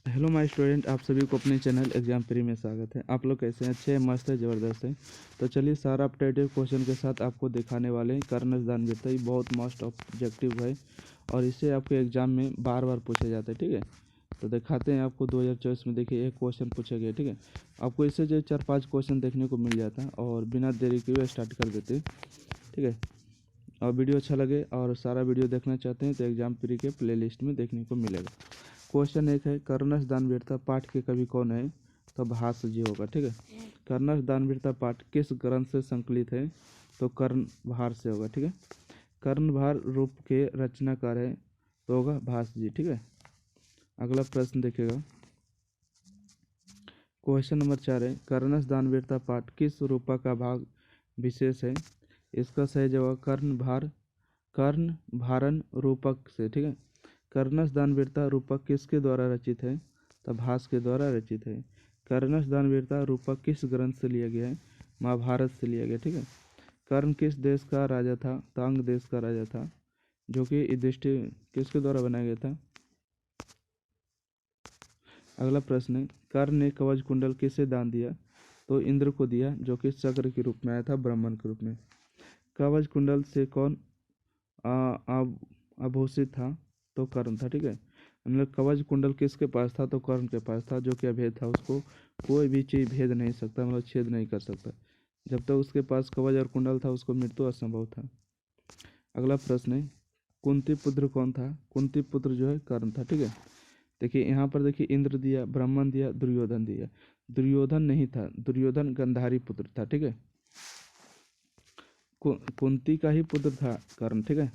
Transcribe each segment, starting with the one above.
Hello my student, आप सभी को अपने चैनल एग्जाम प्री में स्वागत है। आप लोग कैसे हैं? अच्छे हैं, मस्त है, ज़बरदस्त है। तो चलिए सारा अपडेटेड क्वेश्चन के साथ आपको दिखाने वाले हैं। कर्नल दानवीरता ये बहुत मोस्ट ऑब्जेक्टिव है और इससे आपके एग्जाम में बार बार पूछा जाता है। ठीक है, तो दिखाते हैं आपको। 2024 में देखिए एक क्वेश्चन पूछा गया। ठीक है, आपको इससे जो 4-5 क्वेश्चन देखने को मिल जाता है और बिना देरी के हुए स्टार्ट कर देते हैं। ठीक है, और वीडियो अच्छा लगे और सारा वीडियो देखना चाहते हैं तो एग्जाम प्री के प्लेलिस्ट में देखने को मिलेगा। क्वेश्चन एक है, कर्णस दानवीरता पाठ के कवि कौन है? तो भास जी होगा। ठीक है, कर्णस दानवीरता पाठ किस ग्रंथ से संकलित है? तो कर्णभार से होगा। ठीक है, कर्णभार रूप के रचनाकार है तो होगा भास जी। ठीक है, अगला प्रश्न देखिएगा। क्वेश्चन नंबर 4 है, कर्णस दानवीरता पाठ किस रूपा का भाग विशेष है? इसका सही जवाब कर्ण भारण रूपक से। ठीक है, कर्णस दानवीरता रूपक किसके द्वारा रचित है? तो भास के द्वारा रचित है। कर्णस दानवीरता रूपक किस ग्रंथ से लिया गया है? महाभारत से लिया गया। ठीक है, कर्ण किस देश का राजा था? तांग देश का राजा था, जो कि युधिष्ठिर किसके द्वारा बनाया गया था? अगला प्रश्न है, कर्ण ने कवच कुंडल किसे दान दिया? तो इंद्र को दिया, जो कि चक्र के रूप में आया था, ब्राह्मण के रूप में। कवच कुंडल से कौन आभूषित था? तो कर्ण था। ठीक है, मतलब कवच कुंडल किसके पास था? तो कर्ण के पास था, जो कि अभेद था। उसको कोई भी चीज़ भेद नहीं सकता, मतलब छेद नहीं कर सकता। जब तक उसके पास कवच और कुंडल था उसको मृत्यु असंभव था। अगला प्रश्न है, कुंती पुत्र कौन था? कुंती पुत्र जो है कर्ण था। ठीक है, देखिए यहाँ पर देखिए, इंद्र दिया, ब्राह्मण दिया, दुर्योधन दिया। दुर्योधन नहीं था, दुर्योधन गंधारी पुत्र था। ठीक है, कुंती का ही पुत्र था कर्ण। ठीक है,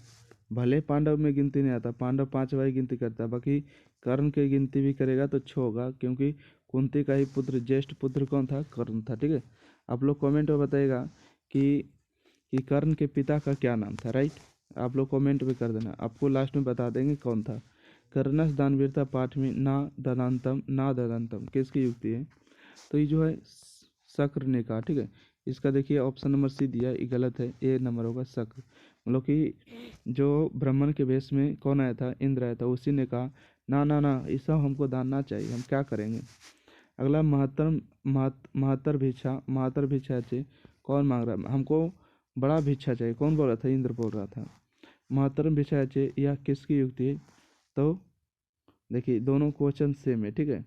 भले पांडव में गिनती नहीं आता, पांडव 5 भाई गिनती करता है, बाकी कर्ण की गिनती भी करेगा तो 6 होगा, क्योंकि कुंती का ही पुत्र, ज्येष्ठ पुत्र कौन था? कर्ण था। ठीक है, आप लोग कमेंट में बताइएगा कि कर्ण के पिता का क्या नाम था। राइट, आप लोग कमेंट में कर देना, आपको लास्ट में बता देंगे कौन था। कर्णस दानवीरता पाठ में ना ददंतम किसकी युक्ति है? तो ये जो है शक्र ने कहा। ठीक है, इसका देखिए ऑप्शन नंबर सी दिया, ये गलत है, ए नंबर होगा शक्र। मतलब कि जो ब्राह्मण के वेश में कौन आया था? इंद्र आया था, उसी ने कहा ना ना ना, ये सब हमको दान ना चाहिए, हम क्या करेंगे। अगला महत्तर भिक्षा चाहिए, कौन मांग रहा है? हमको बड़ा भिक्षा चाहिए, कौन बोल रहा था? इंद्र बोल रहा था। महत्तर भिक्षा चाहिए, यह किसकी युक्ति है? तो देखिए दोनों क्वेश्चन सेम है। ठीक है,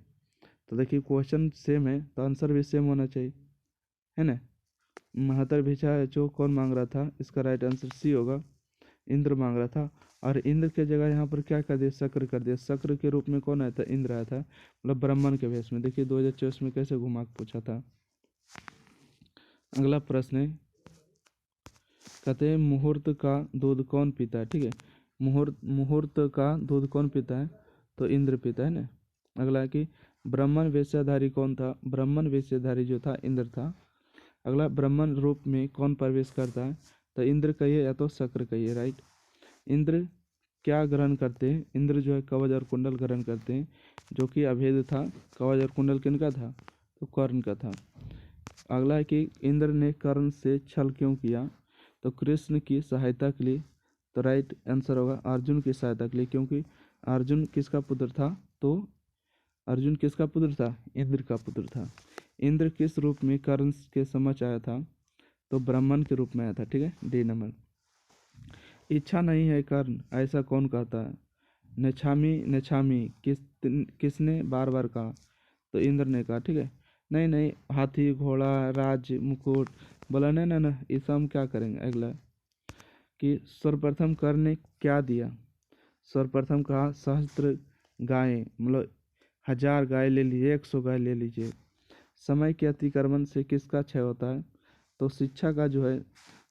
तो देखिए क्वेश्चन सेम है तो आंसर भी सेम होना चाहिए, है ना। महत्तर भिक्षा जो कौन मांग रहा था? इसका राइट आंसर सी होगा, इंद्र मांग रहा था। और इंद्र के जगह यहाँ पर क्या कर दिया? शक्र कर दिया। शक्र के रूप में कौन आया था? इंद्र आया था, मतलब ब्राह्मण के वेश में। देखिए 2024 में कैसे घुमा के पूछा था। अगला प्रश्न है, कहते हैं मुहूर्त का दूध कौन पीता है? ठीक है, मुहूर्त का दूध कौन पीता है? तो इंद्र पीता है ना। अगला है कि ब्राह्मण वेशधारी कौन था? ब्राह्मण वेशधारी जो था इंद्र था। अगला, ब्राह्मण रूप में कौन प्रवेश करता है? तो इंद्र कहिए या तो शक्र कहिए। राइट, इंद्र क्या ग्रहण करते हैं? इंद्र जो है कवच और कुंडल ग्रहण करते हैं, जो कि अभेद था। कवच और कुंडल किनका था? तो कर्ण का था। अगला है कि इंद्र ने कर्ण से छल क्यों किया? तो कृष्ण की सहायता के लिए। तो राइट आंसर होगा अर्जुन की सहायता के लिए, क्योंकि अर्जुन किसका पुत्र था? तो अर्जुन किसका पुत्र था? इंद्र का पुत्र था। इंद्र किस रूप में कर्ण के समक्ष आया था? तो ब्राह्मण के रूप में आया था। ठीक है, डी नंबर। इच्छा नहीं है कर्ण, ऐसा कौन कहता है? नेछामी नेछामी किसने बार बार कहा? तो इंद्र ने कहा। ठीक है, नहीं नहीं, हाथी घोड़ा राज मुकुट बोला, नहीं ना ना, ये सब हम क्या करेंगे। अगला कि सर्वप्रथम कर्ण ने क्या दिया? सर्वप्रथम कहा सहस्त्र गायें, मतलब 1000 गाय ले लीजिए, 100 गाय ले लीजिए। समय के अतिक्रमण से किसका क्षय होता है? तो शिक्षा का जो है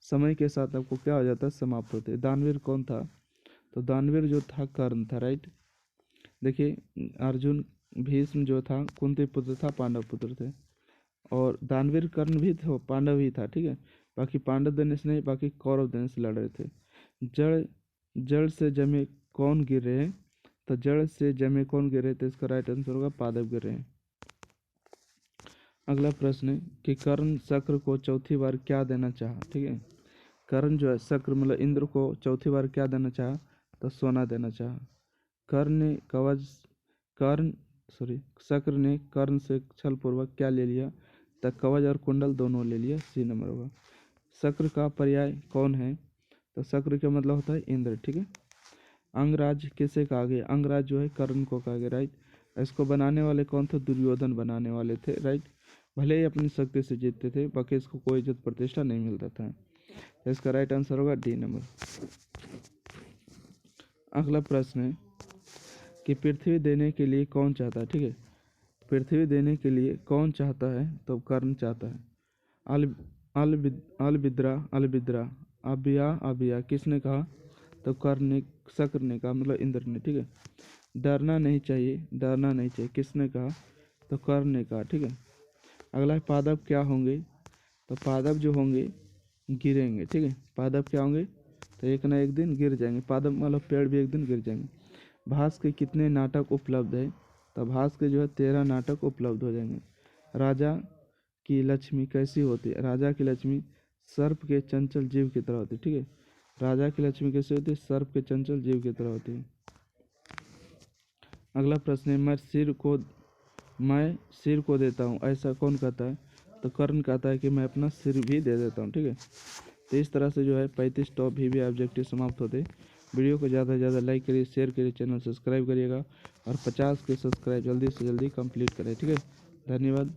समय के साथ आपको क्या हो जाता है? समाप्त होते हैं। दानवीर कौन था? तो दानवीर जो था कर्ण था। राइट, देखिए अर्जुन, भीष्म जो था कुंती पुत्र था, पांडव पुत्र थे। और दानवीर कर्ण भी थे, पांडव ही था। ठीक है, बाकी पांडव देने से नहीं, बाकी कौरव देने से लड़ रहे थे। जड़ जड़ से जमे कौन गिर रहे हैं? तो जड़ से जमे कौन गिर रहे थे? इसका राइट आंसर होगा पादप गिर रहे हैं। अगला प्रश्न है कि कर्ण शक्र को चौथी बार क्या देना चाहा? ठीक है, कर्ण जो है शक्र मतलब इंद्र को चौथी बार क्या देना चाहा? तो सोना देना चाहा। कर्ण ने कवच कर्ण शक्र ने कर्ण से छल पूर्वक क्या ले लिया? तब कवच और कुंडल दोनों ले लिया। सी नंबर होगा। शक्र का पर्याय कौन है? तो शक्र का मतलब होता है इंद्र, ठीक है। अंगराज किसे कहा गया? अंगराज जो है कर्ण को कहा गया, राइट। इसको बनाने वाले कौन थे? दुर्योधन बनाने वाले थे, राइट। भले ही अपनी शक्ति से जीतते थे, बाकी इसको कोई इज्जत प्रतिष्ठा नहीं मिलता था। इसका राइट आंसर होगा डी नंबर। अगला प्रश्न है कि पृथ्वी देने के लिए कौन चाहता है, ठीक है। पृथ्वी देने के लिए कौन चाहता है? तो कर्ण चाहता है। अल अलविद्रा अलविद्रा अबिया अबिया किसने कहा? तो कर्ण ने, शक्र ने कहा, मतलब इंद्र ने, ठीक है। डरना नहीं चाहिए, डरना नहीं चाहिए किसने कहा? तो कर्ण ने कहा, ठीक है। अगला है पादप क्या होंगे? तो पादप जो होंगे गिरेंगे, ठीक है। पादप क्या होंगे? तो एक ना एक दिन गिर जाएंगे। पादप मतलब पेड़ भी एक दिन गिर जाएंगे। भास के कितने नाटक उपलब्ध है? तो भास के जो है 13 नाटक उपलब्ध हो जाएंगे। राजा की लक्ष्मी कैसी होती है? राजा की लक्ष्मी सर्प के चंचल जीव की तरह होती है, ठीक है। राजा की लक्ष्मी कैसी होती है? सर्प के चंचल जीव की तरह होती है। अगला प्रश्न है मैं सिर को देता हूँ, ऐसा कौन कहता है? तो कर्ण कहता है कि मैं अपना सिर भी दे देता हूँ, ठीक है। तो इस तरह से जो है 35 टॉप भी ऑब्जेक्टिव समाप्त होते। वीडियो को ज़्यादा से ज़्यादा लाइक करिए, शेयर करिए, चैनल सब्सक्राइब करिएगा और 50 के सब्सक्राइब जल्दी से जल्दी कंप्लीट करें, ठीक है। धन्यवाद।